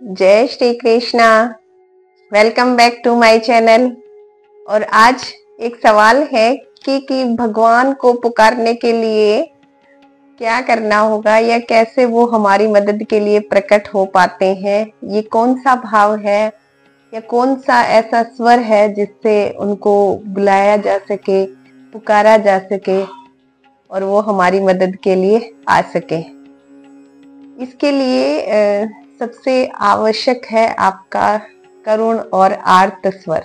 जय Shri Krishna. Welcome back to my channel. और आज एक सवाल है कि भगवान को पुकारने के लिए क्या करना होगा या कैसे वो हमारी मदद के लिए प्रकट हो पाते हैं। ये कौन सा भाव है या कौन सा ऐसा स्वर है जिससे उनको बुलाया जा सके, पुकारा जा सके और वो हमारी मदद के लिए आ सके। इसके लिए सबसे आवश्यक है आपका करुण और आर्त स्वर।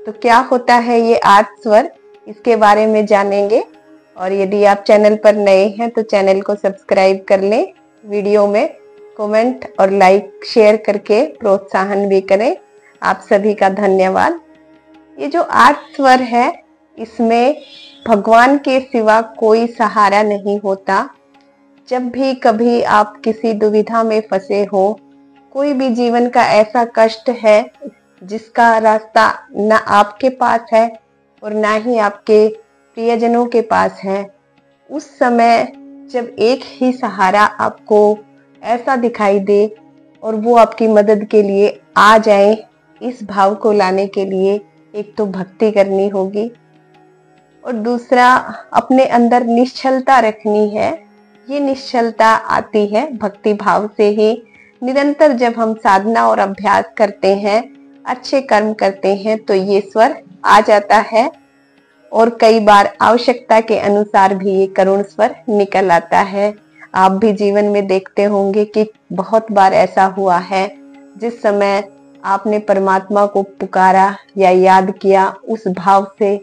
तो क्या होता है ये आर्त स्वर, इसके बारे में जानेंगे। और यदि आप चैनल पर नए हैं तो चैनल को सब्सक्राइब कर लें, वीडियो में कमेंट और लाइक शेयर करके प्रोत्साहन भी करें। आप सभी का धन्यवाद। ये जो आर्त स्वर है, इसमें भगवान के सिवा कोई सहारा नहीं होता। जब भी कभी आप किसी दुविधा में फंसे हो, कोई भी जीवन का ऐसा कष्ट है जिसका रास्ता न आपके पास है और ना ही आपके प्रियजनों के पास है, उस समय जब एक ही सहारा आपको ऐसा दिखाई दे और वो आपकी मदद के लिए आ जाए, इस भाव को लाने के लिए एक तो भक्ति करनी होगी और दूसरा अपने अंदर निश्चलता रखनी है। ये निश्चलता आती है भक्ति भाव से ही। निरंतर जब हम साधना और अभ्यास करते हैं, अच्छे कर्म करते हैं, तो ये स्वर आ जाता है और कई बार आवश्यकता के अनुसार भी ये करुण स्वर निकल आता है। आप भी जीवन में देखते होंगे कि बहुत बार ऐसा हुआ है, जिस समय आपने परमात्मा को पुकारा या याद किया उस भाव से,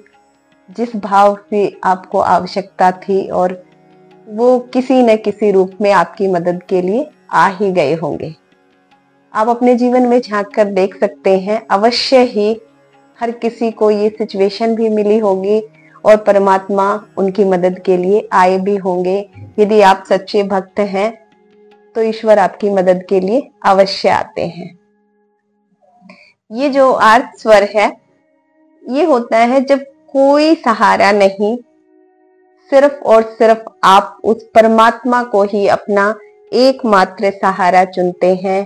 जिस भाव से आपको आवश्यकता थी, और वो किसी न किसी रूप में आपकी मदद के लिए आ ही गए होंगे। आप अपने जीवन में झांक कर देख सकते हैं, अवश्य ही हर किसी को ये सिचुएशन भी मिली होगी और परमात्मा उनकी मदद के लिए आए भी होंगे। यदि आप सच्चे भक्त हैं तो ईश्वर आपकी मदद के लिए अवश्य आते हैं। ये जो आर्त स्वर है, ये होता है जब कोई सहारा नहीं, सिर्फ और सिर्फ आप उस परमात्मा को ही अपना एकमात्र सहारा चुनते हैं।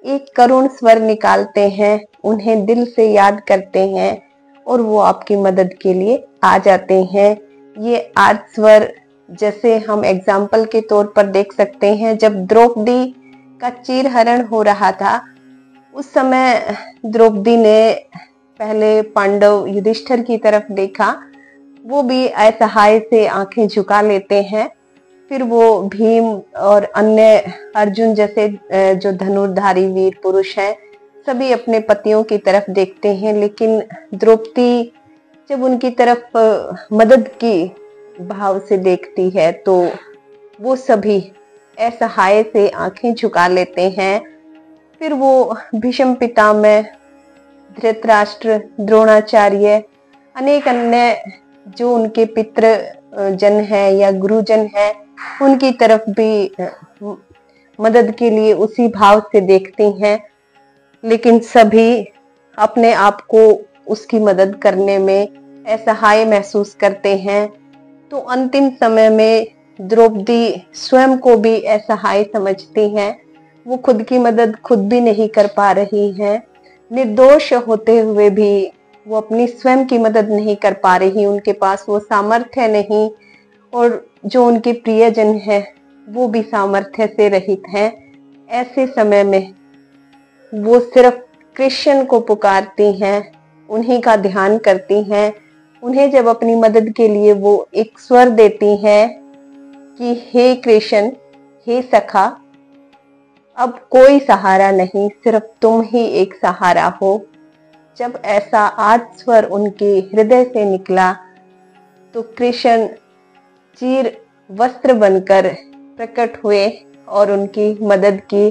एक करुण स्वर निकालते हैं, उन्हें दिल से याद करते हैं और वो आपकी मदद के लिए आ जाते हैं। ये आर्त स्वर जैसे हम एग्जाम्पल के तौर पर देख सकते हैं, जब द्रौपदी का चीरहरण हो रहा था, उस समय द्रौपदी ने पहले पांडव युधिष्ठिर की तरफ देखा, वो भी असहाय से आंखें झुका लेते हैं। फिर वो भीम और अन्य अर्जुन जैसे जो धनुर्धारी वीर पुरुष हैं, सभी अपने पतियों की तरफ देखते हैं, लेकिन द्रौपदी जब उनकी तरफ मदद की भाव से देखती है तो वो सभी असहाय से आंखें झुका लेते हैं। फिर वो भीष्म पितामह, धृतराष्ट्र, द्रोणाचार्य, अनेक अन्य जो उनके पितृ जन है या गुरुजन है, उनकी तरफ भी मदद के लिए उसी भाव से देखती हैं, लेकिन सभी अपने आप को उसकी मदद करने में असहाय महसूस करते हैं। तो अंतिम समय में द्रौपदी स्वयं को भी असहाय समझती हैं। वो खुद की मदद खुद भी नहीं कर पा रही हैं, निर्दोष होते हुए भी वो अपनी स्वयं की मदद नहीं कर पा रही, उनके पास वो सामर्थ्य नहीं, और जो उनके प्रियजन हैं वो भी सामर्थ्य से रहित हैं। ऐसे समय में वो सिर्फ कृष्ण को पुकारती हैं, उन्हीं का ध्यान करती हैं। उन्हें जब अपनी मदद के लिए वो एक स्वर देती हैं कि हे कृष्ण, हे सखा, अब कोई सहारा नहीं, सिर्फ तुम ही एक सहारा हो। जब ऐसा आर्त स्वर उनके हृदय से निकला तो कृष्ण चीर वस्त्र बनकर प्रकट हुए और उनकी मदद की।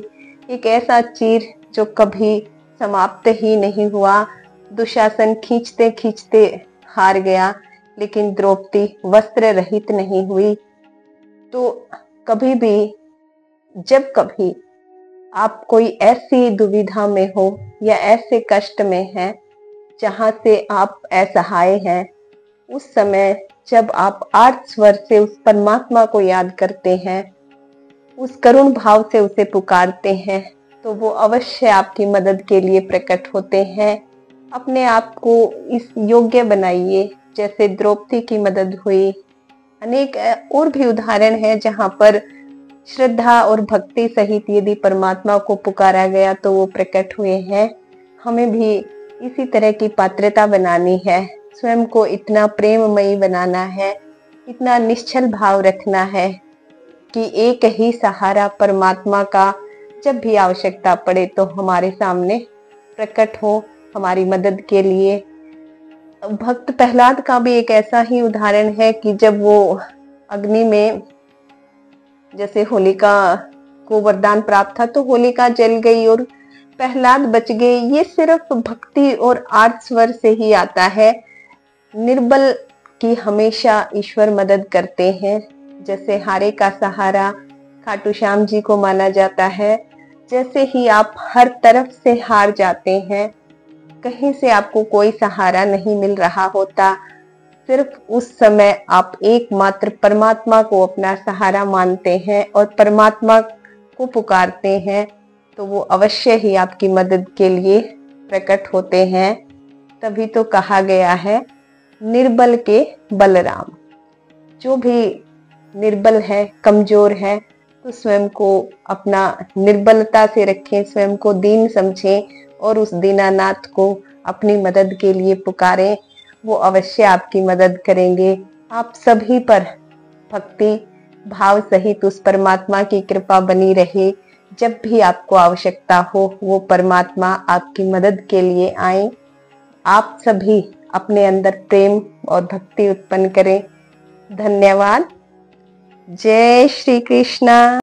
एक ऐसा चीर जो कभी समाप्त ही नहीं हुआ। दुशासन खींचते खींचते हार गया, लेकिन द्रौपदी वस्त्र रहित नहीं हुई। तो कभी भी जब कभी आप कोई ऐसी दुविधा में हो या ऐसे कष्ट में हैं जहां से आप असहाय हैं, उस समय जब आप आर्त स्वर से उस परमात्मा को याद करते हैं, उस करुण भाव से उसे पुकारते हैं, तो वो अवश्य आपकी मदद के लिए प्रकट होते हैं। अपने आप को इस योग्य बनाइए, जैसे द्रौपदी की मदद हुई। अनेक और भी उदाहरण है जहाँ पर श्रद्धा और भक्ति सहित यदि परमात्मा को पुकारा गया तो वो प्रकट हुए हैं। हमें भी इसी तरह की पात्रता बनानी है, स्वयं को इतना प्रेममयी बनाना है, इतना निश्चल भाव रखना है कि एक ही सहारा परमात्मा का जब भी आवश्यकता पड़े तो हमारे सामने प्रकट हो हमारी मदद के लिए। भक्त प्रहलाद का भी एक ऐसा ही उदाहरण है कि जब वो अग्नि में, जैसे होलिका को वरदान प्राप्त था तो होलिका जल गई और प्रहलाद बच गए। ये सिर्फ भक्ति और आर्त स्वर से ही आता है। निर्बल की हमेशा ईश्वर मदद करते हैं। जैसे हारे का सहारा खाटू श्याम जी को माना जाता है। जैसे ही आप हर तरफ से हार जाते हैं, कहीं से आपको कोई सहारा नहीं मिल रहा होता, सिर्फ उस समय आप एकमात्र परमात्मा को अपना सहारा मानते हैं और परमात्मा को पुकारते हैं, तो वो अवश्य ही आपकी मदद के लिए प्रकट होते हैं। तभी तो कहा गया है, निर्बल के बलराम। जो भी निर्बल है, कमजोर है, तो स्वयं को अपना निर्बलता से रखें, स्वयं को दीन समझें और उस दीनानाथ को अपनी मदद के लिए पुकारें। वो अवश्य आपकी मदद करेंगे। आप सभी पर भक्ति भाव सहित उस परमात्मा की कृपा बनी रहे। जब भी आपको आवश्यकता हो वो परमात्मा आपकी मदद के लिए आए। आप सभी अपने अंदर प्रेम और भक्ति उत्पन्न करें। धन्यवाद। जय श्री कृष्णा।